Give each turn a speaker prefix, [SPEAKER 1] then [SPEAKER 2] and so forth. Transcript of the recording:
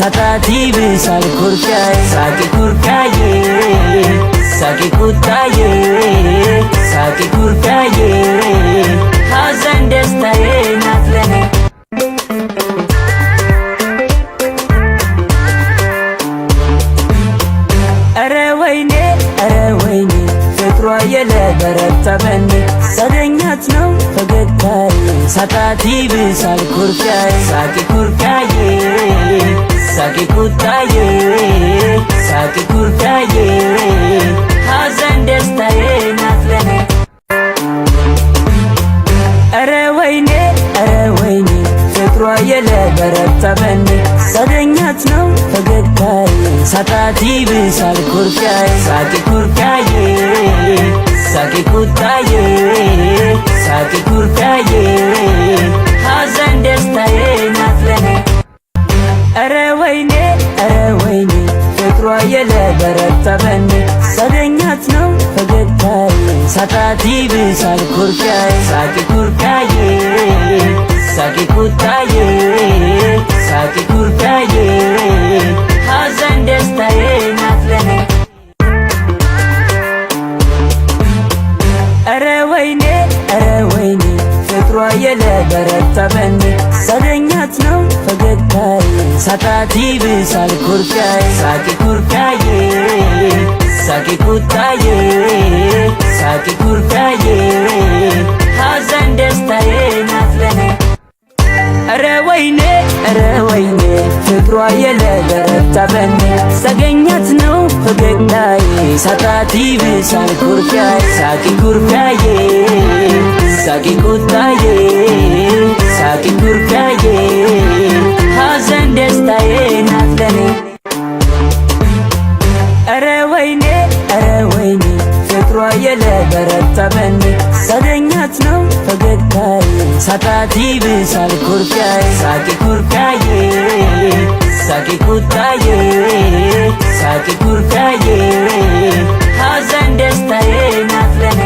[SPEAKER 1] ሳጣት ይብሳል ኩርፊያዬ ሳቂ ኩርፊያዬ ሳቂ ቁጣዬ ሳቂ ኩርፊያዬ ሐዘን ደስታዬ ናት ለኔ ኧረ ወይኔ ፍቅሯ የለበረታ በኔ ሳገኛት ነው ፈገግታዬ ሳጣት ይብሳል ኩርፊያዬ ሳቂ ኩርፊያዬ ሳቂ ቁጣዬ ሳቂ ኩርፊያዬ ሐዘን ደስታዬ ናት ለኔ ኧረ ወይኔ ፍቅሯ የለበረታ በኔ ሳገኛት ነው ፈገግታዬ ሳጣት ይብሳል ኩርፊያዬ ሳቂ ኩርፊያዬ ሳቂ ቁጣዬ ሳቂ ኩርፊያዬ ሐዘን ደስታዬ ናት ለኔ ኧረ ወይኔ ፍቅሯ የለበረታ በኔ ሳገኛት ነው ፈገግታዬ ሳጣት ይብሳል ኩርፊያዬ ሳቂ ኩርፊያዬ ሳቂ ቁጣዬ ሳቂ ኩርፊያዬ ሐዘን ደስታዬ ናት ለኔ ኧረ ወይኔ ፍቅሯ የለበረታ በኔ ሳገኛት ነው ፈገግታዬ ሳጣት ይብሳል ኩርፊያዬ ሳቂ ኩርፊያዬ ሳቂ ቁጣዬ ሳቂ ኩርፊያዬ ሐዘን ደስታዬ ናት ለኔ ኧረ ወይኔ ፍቅሯ የለበረታ በኔ ሳገኛት ነው ፈገግታዬ ሳጣት ይብሳል ኩርፊያዬ ሳቂ ኩርፊያዬ ሳቂ ቁጣዬ ሳቂ ኩርፊያዬ ሐዘን ደስታዬ ናት ለኔ ኧረ ወይኔ ፍቅሯ የለበረታ በኔ ሳገኛት ነው ፈገግታዬ ሳጣት ይብሳል ኩርፊያዬ ሳቂ ኩርፊያዬ ሳቂ ቁጣዬ ሳቂ ኩርፊያዬ ሐዘን ደስታዬ ናት ለኔ